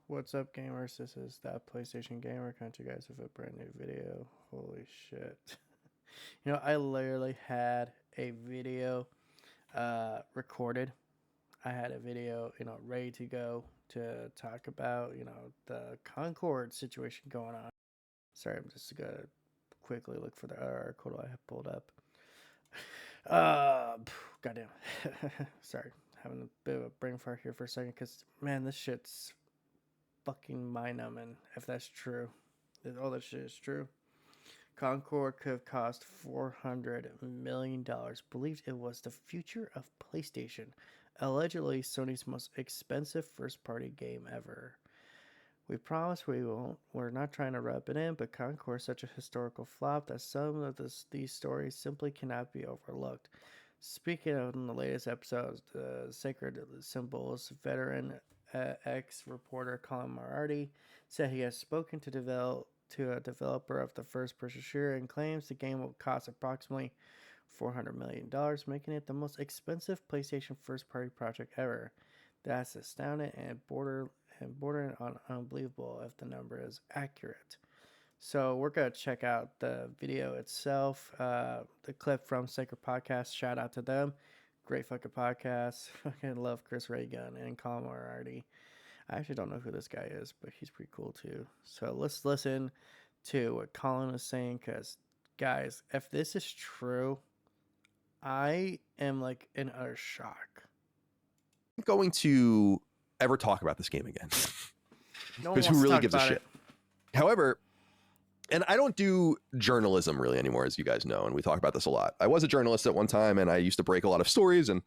What's up, gamers? This is that PlayStation Gamer coming to you guys with a brand new video. Holy shit. I literally had a video recorded. I had a video, ready to go to talk about, the Concord situation going on. Sorry, I'm just going to quickly look for the article I have pulled up. Goddamn. Sorry, having a bit of a brain fart here for a second because, man, this shit's fucking mind numbing if that's true. If all that shit is true. Concord could have cost $400 million. Believed it was the future of PlayStation. Allegedly Sony's most expensive first party game ever. We promise we won't. We're not trying to rub it in, but Concord is such a historical flop that some of these stories simply cannot be overlooked. Speaking of in the latest episodes, the Sacred Symbols veteran ex-reporter Colin Moriarty said he has spoken to a developer of the first-person shooter and claims the game will cost approximately $400 million, making it the most expensive PlayStation first-party project ever. That's astounding and bordering on unbelievable if the number is accurate. So we're going to check out the video itself, the clip from Sacred Podcast. Shout out to them. Great fucking podcast. Fucking love Chris Reagan and Colin Moriarty. I actually don't know who this guy is, but he's pretty cool too. So let's listen to what Colin is saying because, guys, if this is true, I am like in utter shock. I'm going to ever talk about this game again. No one Because wants who to really talk gives a about shit? it. However, and I don't do journalism really anymore, as you guys know, and we talk about this a lot. I was a journalist at one time, and I used to break a lot of stories, and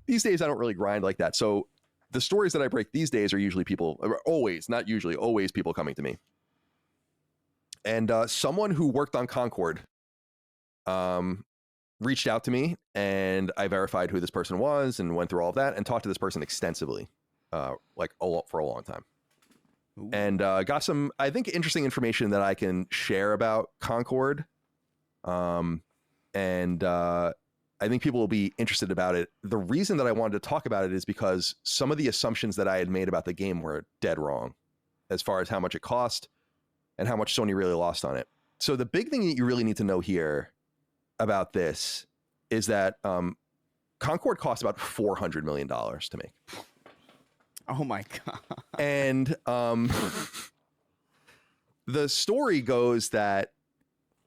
these days I don't really grind like that. So the stories that I break these days are usually always people coming to me. And someone who worked on Concord reached out to me, and I verified who this person was and went through all of that and talked to this person extensively, for a long time. Ooh. And got some, I think, interesting information that I can share about Concord. I think people will be interested about it. The reason that I wanted to talk about it is because some of the assumptions that I had made about the game were dead wrong as far as how much it cost and how much Sony really lost on it. So the big thing that you really need to know here about this is that Concord cost about $400 million to make. Oh my God. And the story goes that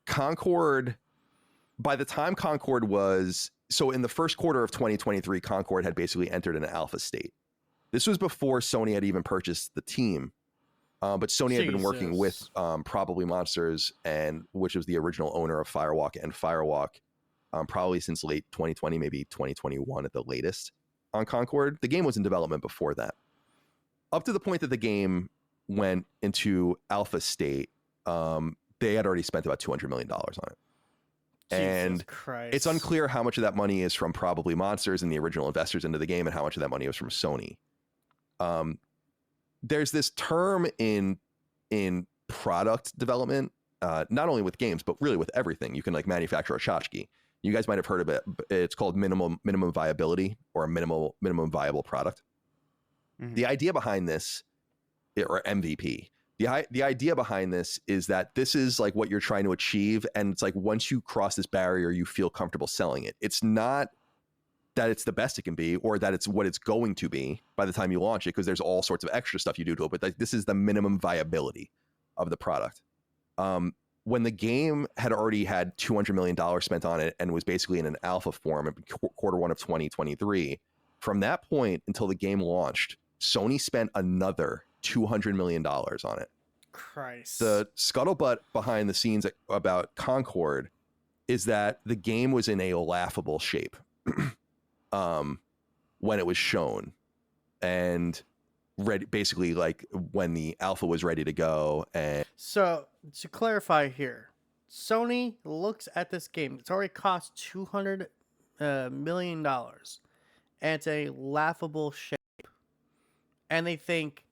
Concord, by the time Concord was, so in the first quarter of 2023, Concord had basically entered an alpha state. This was before Sony had even purchased the team. But Sony had been working with Probably Monsters, and which was the original owner of Firewalk and Firewalk, probably since late 2020, maybe 2021 at the latest on Concord. The game was in development before that. Up to the point that the game went into alpha state, they had already spent about $200 million on it. And it's unclear how much of that money is from Probably Monsters and the original investors into the game and how much of that money was from Sony. There's this term in product development, not only with games, but really with everything. You can like manufacture a tchotchke. You guys might have heard of it. It's called minimum viability or a minimum viable product. Mm-hmm. The idea behind this, or MVP, the idea behind this is that this is like what you're trying to achieve. And it's like, once you cross this barrier, you feel comfortable selling it. It's not that it's the best it can be or that it's what it's going to be by the time you launch it, because there's all sorts of extra stuff you do to it. But this is the minimum viability of the product. When the game had already had $200 million spent on it and was basically in an alpha form in quarter one of 2023, from that point until the game launched, Sony spent another $200 million on it. Christ. The scuttlebutt behind the scenes about Concord is that the game was in a laughable shape when it was shown, and basically like when the alpha was ready to go. And so to clarify here, Sony looks at this game. It's already cost $200 million, and it's a laughable shape. And they think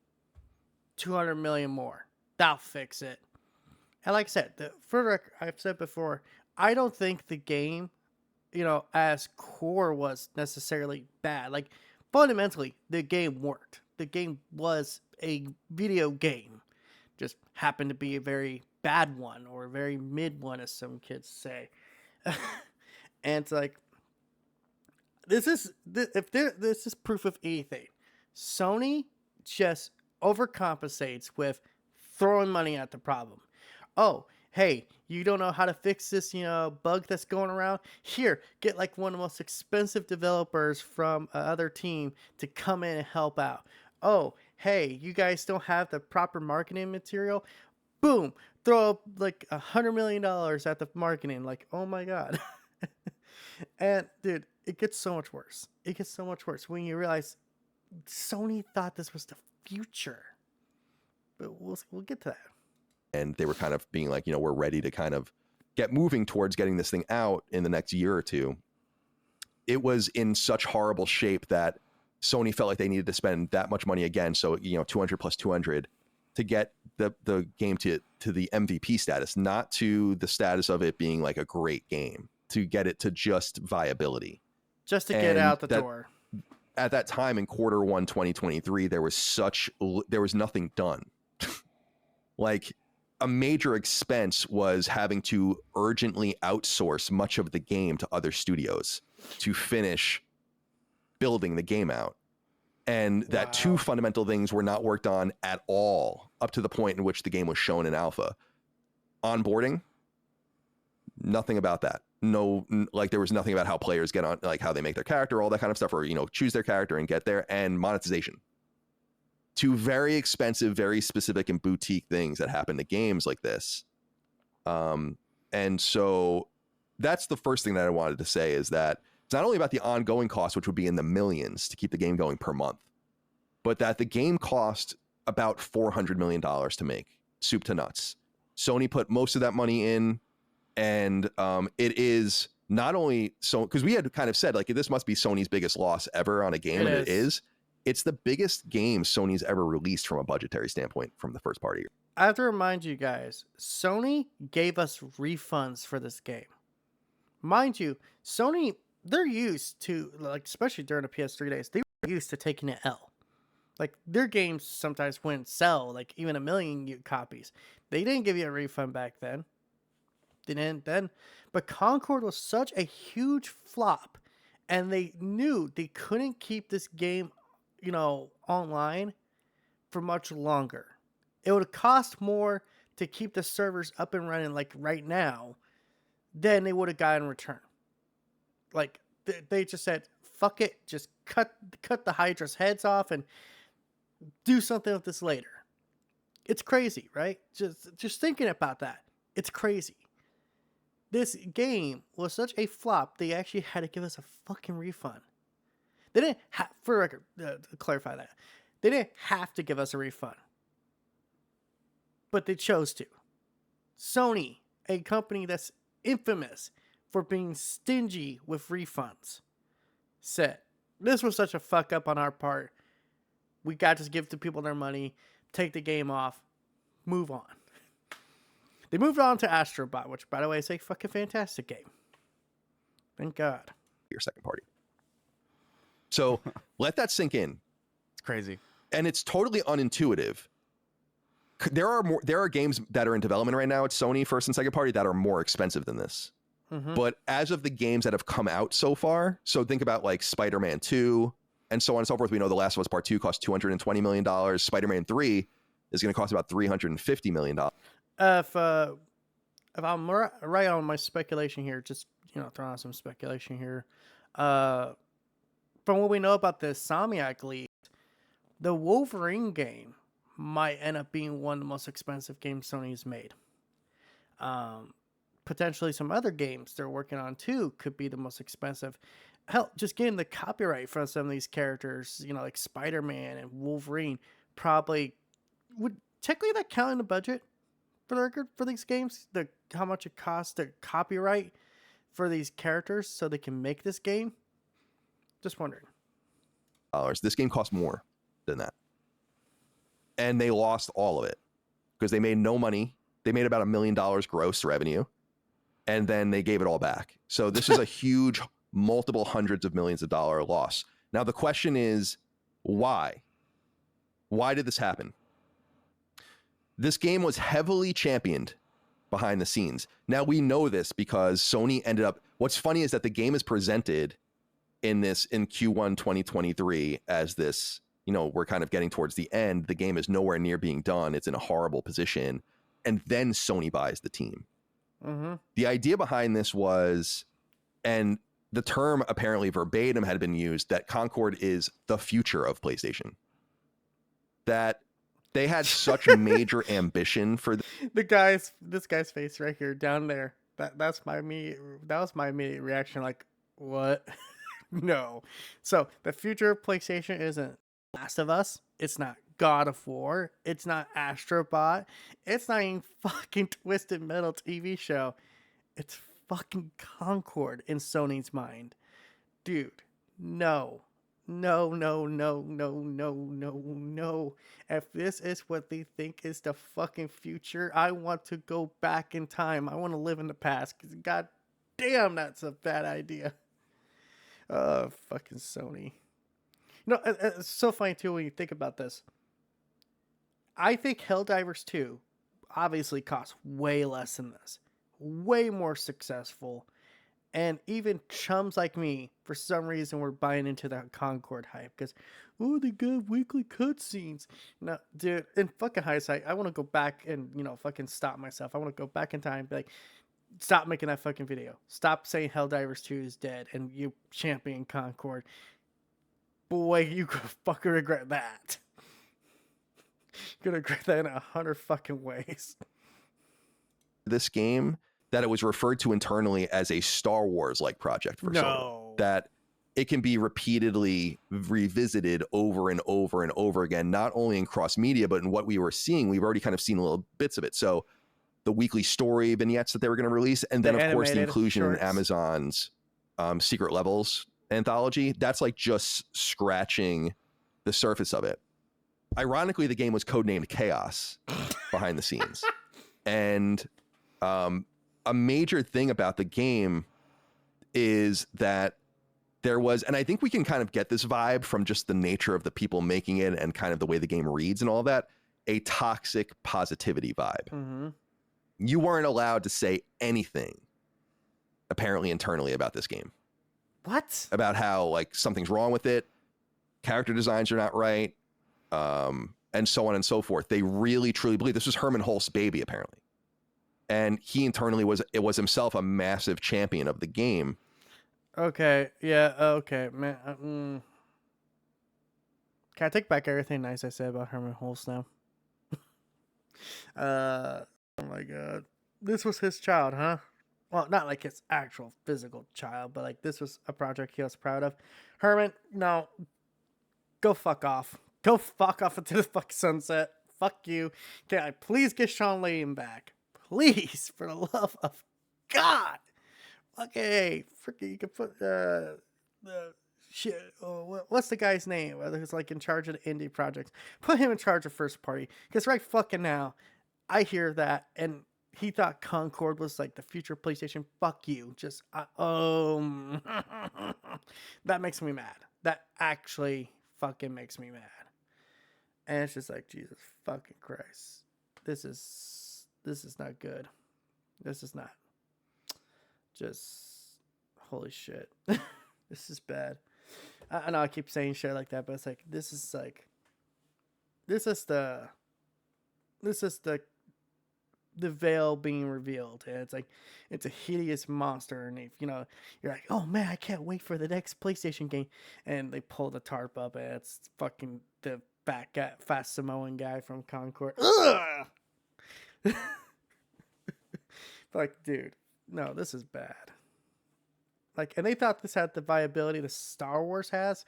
200 million more, that'll fix it. And like I said, I've said before, I don't think the game, as core was necessarily bad. Like fundamentally, the game worked. the game was a video game, just happened to be a very bad one or a very mid one, as some kids say. And it's like, this is this is proof of anything. Sony just overcompensates with throwing money at the problem. Oh, hey, you don't know how to fix this, bug that's going around? Here, get like one of the most expensive developers from other team to come in and help out. Oh, hey, you guys don't have the proper marketing material? Boom, throw up like $100 million at the marketing. Like, oh my god. And dude, it gets so much worse. It gets so much worse when you realize Sony thought this was the future. But we'll get to that. And they were kind of being like, we're ready to kind of get moving towards getting this thing out in the next year or two. It was in such horrible shape that Sony felt like they needed to spend that much money again. So, 200 plus 200 to get the game to the MVP status, not to the status of it being like a great game, to get it to just viability. Just to get out the door. At that time in Q1 2023, there was nothing done. Like, a major expense was having to urgently outsource much of the game to other studios to finish building the game out. And that two fundamental things were not worked on at all up to the point in which the game was shown in alpha. Onboarding, nothing about that. No, like there was nothing about how players get on, like how they make their character, all that kind of stuff, or, choose their character and get there. And monetization. Two very expensive, very specific and boutique things that happen to games like this. And so that's the first thing that I wanted to say, is that it's not only about the ongoing cost, which would be in the millions to keep the game going per month, but that the game cost about $400 million to make, soup to nuts. Sony put most of that money in, and it is not only so, because we had kind of said, like, this must be Sony's biggest loss ever on a game, and it is. It's the biggest game Sony's ever released from a budgetary standpoint from the first party. I have to remind you guys, Sony gave us refunds for this game. Mind you, Sony, they're used to, like, especially during the PS3 days, they were used to taking an L. Like, their games sometimes wouldn't sell, like, even 1 million copies. They didn't give you a refund back then. They didn't then. But Concord was such a huge flop, and they knew they couldn't keep this game, online for much longer. It would cost more to keep the servers up and running, like, right now, than they would have got in return. Like, they just said, fuck it, just cut the Hydra's heads off and do something with this later. It's crazy, right? Just thinking about that. It's crazy. This game was such a flop, they actually had to give us a fucking refund. They didn't for the record, to clarify that, they didn't have to give us a refund, but they chose to. Sony, a company that's infamous for being stingy with refunds, said, this was such a fuck up on our part. We got to give the people their money, take the game off, move on. They moved on to Astrobot, which, by the way, is a fucking fantastic game. Thank God. Your second party. So let that sink in. It's crazy. And it's totally unintuitive. There are games that are in development right now at Sony first and second party that are more expensive than this. Mm-hmm. But as of the games that have come out so far, so think about like Spider-Man 2 and so on and so forth. We know The Last of Us Part 2 cost $220 million. Spider-Man 3 is going to cost about $350 million. If I'm right on my speculation here, just, throwing out some speculation here. From what we know about the Insomniac leak, the Wolverine game might end up being one of the most expensive games Sony's made. Potentially some other games they're working on too could be the most expensive. Hell, just getting the copyright for some of these characters, like Spider-Man and Wolverine, probably would technically that count in the budget for the record for these games? How much it costs to copyright for these characters so they can make this game? Just wondering. This game cost more than that. And they lost all of it because they made no money. They made about $1 million gross revenue, and then they gave it all back. So this is a huge, multiple hundreds of millions of dollar loss. Now, the question is, why? Why did this happen? This game was heavily championed behind the scenes. Now we know this because Sony ended up, what's funny is that the game is presented in Q1 2023 as this, we're kind of getting towards the end. The game is nowhere near being done. It's in a horrible position. And then Sony buys the team. Mm-hmm. The idea behind this was, and the term apparently verbatim had been used, that Concord is the future of PlayStation. That they had such major ambition for this guy's face right here down there. That was my immediate reaction. Like, what? No. So the future of PlayStation isn't Last of Us. It's not God of War. It's not Astrobot. It's not even fucking Twisted Metal TV show. It's fucking Concord in Sony's mind. Dude, no. No. If this is what they think is the fucking future, I want to go back in time. I want to live in the past because god damn, that's a bad idea. Fucking Sony. It's so funny too when you think about this. I think Helldivers 2 obviously cost way less than this. Way more successful. And even chums like me, for some reason, were buying into that Concord hype. Because, they got weekly cutscenes. No, dude, in fucking hindsight, I want to go back and, fucking stop myself. I want to go back in time and be like, stop making that fucking video. Stop saying Helldivers 2 is dead and you champion Concord. Boy, you could fucking regret that. You're gonna regret that in 100 fucking ways. This game, that it was referred to internally as a Star Wars-like project for Sony. That it can be repeatedly revisited over and over and over again, not only in cross-media, but in what we were seeing. We've already kind of seen little bits of it. So the weekly story vignettes that they were going to release, and then, of course, the inclusion in Amazon's Secret Levels anthology, that's like just scratching the surface of it. Ironically, the game was codenamed Chaos behind the scenes. And a major thing about the game is that there was, and I think we can kind of get this vibe from just the nature of the people making it and kind of the way the game reads and all that, a toxic positivity vibe. Mm-hmm. You weren't allowed to say anything, apparently internally, about this game. What? About how, like, something's wrong with it, character designs are not right, and so on and so forth. They really, truly believe this was Herman Hulst's baby, apparently. And he internally was himself a massive champion of the game. Okay, yeah, okay, man. Can I take back everything nice I said about Herman Hulst now? Oh my god. This was his child, huh? Well, not like his actual physical child, but like this was a project he was proud of. Herman, no. Go fuck off. Go fuck off into the fucking sunset. Fuck you. Can I please get Sean Layden back? Please, for the love of God. Okay, freaking, you can put the shit. Oh, what's the guy's name? Who's like in charge of the indie projects? Put him in charge of first party. Because right fucking now, I hear that and he thought Concord was like the future PlayStation. Fuck you. Just that makes me mad. That actually fucking makes me mad. And it's just like, Jesus fucking Christ. This is not good. This is not. Just holy shit. This is bad. I know I keep saying shit like that, but it's like this is the veil being revealed, and it's like it's a hideous monster, and if you're like, oh man, I can't wait for the next PlayStation game, and they pull the tarp up, and it's fucking the fast Samoan guy from Concord. Ugh! Like, dude, no, this is bad. Like, and they thought this had the viability that Star Wars has.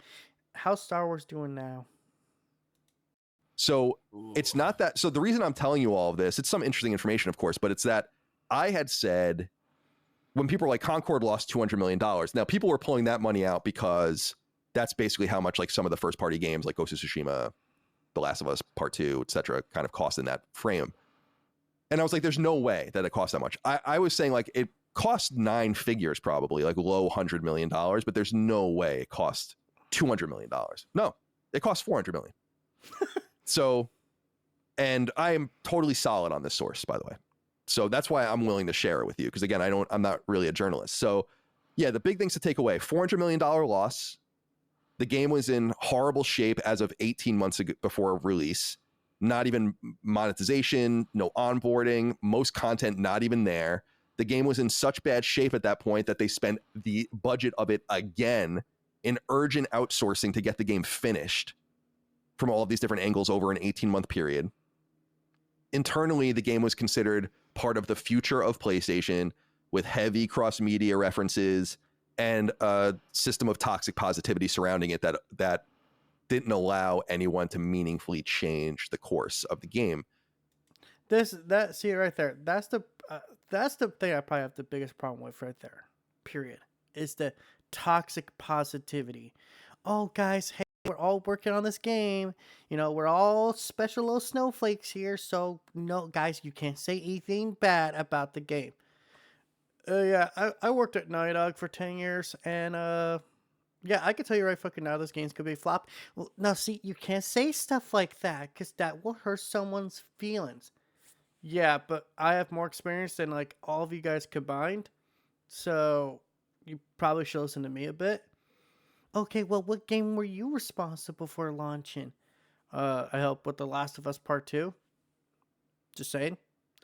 How's Star Wars doing now? So it's not that. So the reason I'm telling you all of this, it's some interesting information, of course, but it's that I had said when people were like, Concord lost $200 million. Now people were pulling that money out because that's basically how much like some of the first party games like Ghost of Tsushima, The Last of Us Part 2, etc., kind of cost in that frame. And I was like, there's no way that it costs that much. I was saying like it cost 9 figures, probably like low $100 million, but there's no way it cost $200 million. No, it cost $400 million. So, and I am totally solid on this source, by the way. So that's why I'm willing to share it with you. Because again, I'm not really a journalist. So yeah, the big things to take away: $400 million loss. The game was in horrible shape as of 18 months ago before release. Not even monetization, no onboarding, most content not even there. The game was in such bad shape at that point that they spent the budget of it again in urgent outsourcing to get the game finished from all of these different angles over an 18-month period. Internally, the game was considered part of the future of PlayStation with heavy cross-media references and a system of toxic positivity surrounding it that didn't allow anyone to meaningfully change the course of the game. See right there. That's the thing I probably have the biggest problem with right there. Period. Is the toxic positivity. Oh, guys, hey, we're all working on this game. You know, we're all special little snowflakes here. So, no, guys, you can't say anything bad about the game. Yeah, I worked at Naughty Dog for 10 years, and yeah, I can tell you right fucking now this game's could be a flop. Well, now, see, you can't say stuff like that, because that will hurt someone's feelings. Yeah, but I have more experience than, like, all of you guys combined, so you probably should listen to me a bit. Okay, well, what game were you responsible for launching? I helped with The Last of Us Part 2. Just saying.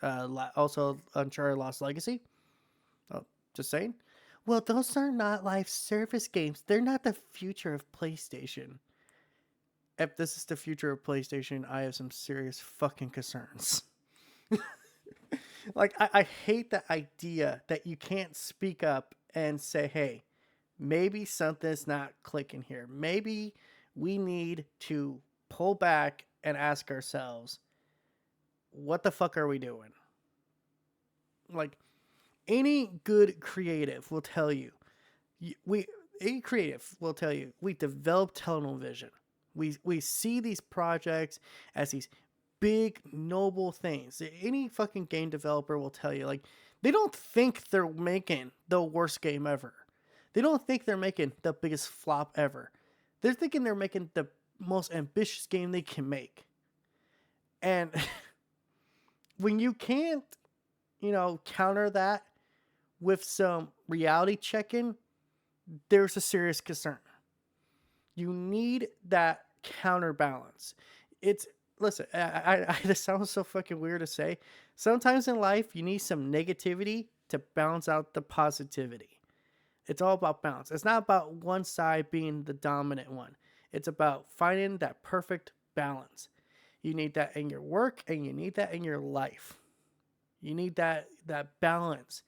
Also, Uncharted Lost Legacy. Oh, just saying. Well, those are not live service games. They're not the future of PlayStation. If this is the future of PlayStation, I have some serious fucking concerns. Like, I hate the idea that you can't speak up and say, hey, maybe something's not clicking here. Maybe we need to pull back and ask ourselves, what the fuck are we doing? Like, any good creative will tell you, we develop tunnel vision. We see these projects as these big noble things. Any fucking game developer will tell you, like, they don't think they're making the worst game ever. They don't think they're making the biggest flop ever. They're thinking they're making the most ambitious game they can make. And when you can't, counter that with some reality check-in, there's a serious concern. You need that counterbalance. Listen, this sounds so fucking weird to say. Sometimes in life, you need some negativity to balance out the positivity. It's all about balance. It's not about one side being the dominant one. It's about finding that perfect balance. You need that in your work and you need that in your life. You need that balance.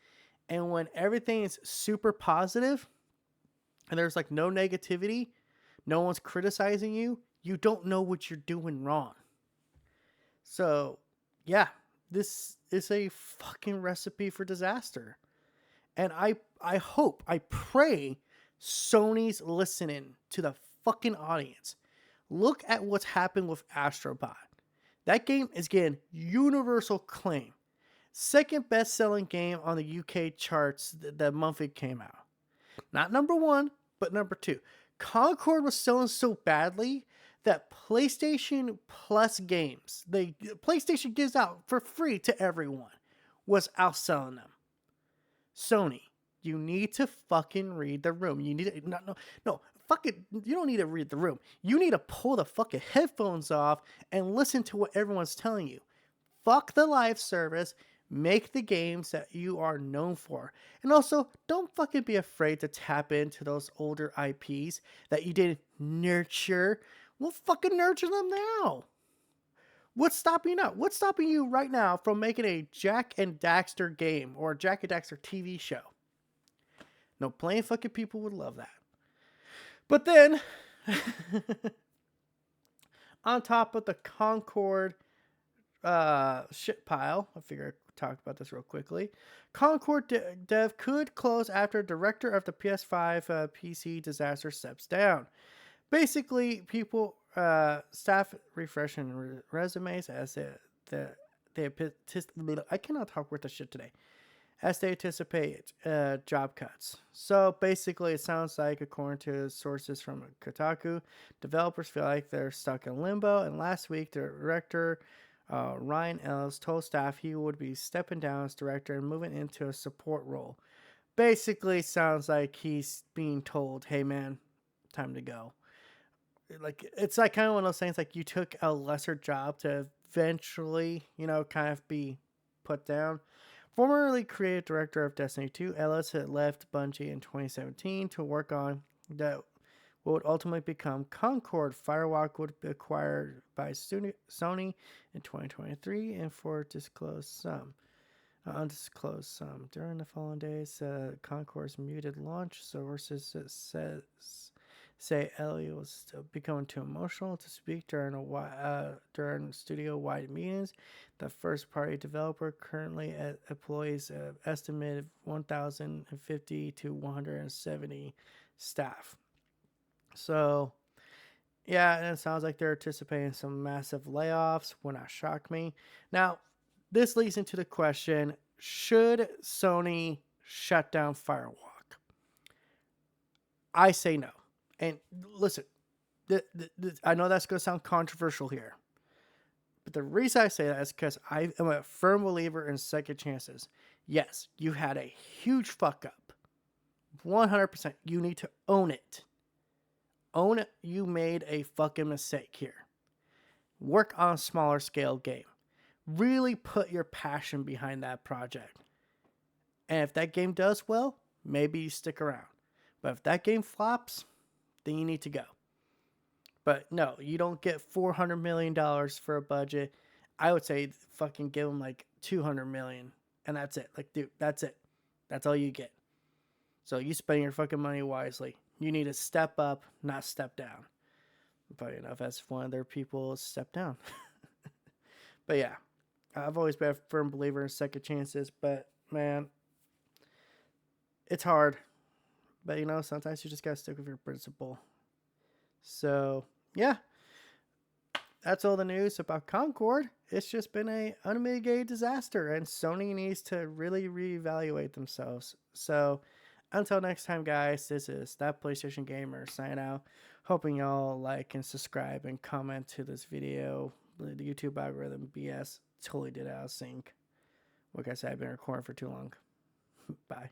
And when everything is super positive and there's like no negativity, no one's criticizing you, you don't know what you're doing wrong. So, yeah, this is a fucking recipe for disaster. And I pray Sony's listening to the fucking audience. Look at what's happened with Astrobot. That game is getting universal acclaim. Second best-selling game on the UK charts the month it came out. Not number one, but number two. Concord was selling so badly that PlayStation Plus games, PlayStation gives out for free to everyone, was outselling them. Sony, you need to fucking read the room. You need to, no, fuck it. You don't need to read the room. You need to pull the fucking headphones off and listen to what everyone's telling you. Fuck the live service. Make the games that you are known for. And also, don't fucking be afraid to tap into those older IPs that you didn't nurture. We'll fucking nurture them now. What's stopping you now? What's stopping you right now from making a Jack and Daxter game or a Jack and Daxter TV show? No, plain fucking people would love that. But then, on top of the Concord shit pile, I figure I talked about this real quickly. Concord dev could close after director of the PS5 PC disaster steps down. Basically, people, staff refreshing resumes as I cannot talk worth of shit today. as they anticipate job cuts. So basically, it sounds like, according to sources from Kotaku, developers feel like they're stuck in limbo. And last week, the director Ryan Ellis told staff he would be stepping down as director and moving into a support role. Basically, sounds like he's being told, "Hey, man, time to go." Like, it's like kind of one of those things, like you took a lesser job to eventually, kind of be put down. Formerly creative director of Destiny 2, Ellis had left Bungie in 2017 to work on that what would ultimately become Concord. Firewalk would be acquired by Sony in 2023 and for undisclosed sum. During the following days, Concord's muted launch. Sources say Ellie was still becoming too emotional to speak during studio-wide meetings. The first-party developer currently employs an estimated 1,050 to 170 staff. So, yeah, and it sounds like they're anticipating some massive layoffs. Would not shock me. Now, this leads into the question, should Sony shut down Firewalk? I say no. And listen, I know that's going to sound controversial here. But the reason I say that is because I am a firm believer in second chances. Yes, you had a huge fuck up. 100%. You need to own it. Own it. You made a fucking mistake here. Work on a smaller scale game. Really put your passion behind that project. And if that game does well, maybe you stick around. But if that game flops, then you need to go. But no, you don't get $400 million for a budget. I would say fucking give them like $200 million. And that's it. Like, dude, that's it. That's all you get. So you spend your fucking money wisely. You need to step up, not step down. Funny enough, as one of their people step down. But yeah, I've always been a firm believer in second chances. But man, it's hard. But sometimes you just gotta stick with your principle. So yeah, that's all the news about Concord. It's just been a unmitigated disaster, and Sony needs to really reevaluate themselves. So until next time, guys, this is That PlayStation Gamer signing out. Hoping y'all like and subscribe and comment to this video. The YouTube algorithm BS totally did out of sync. Like I said, I've been recording for too long. Bye.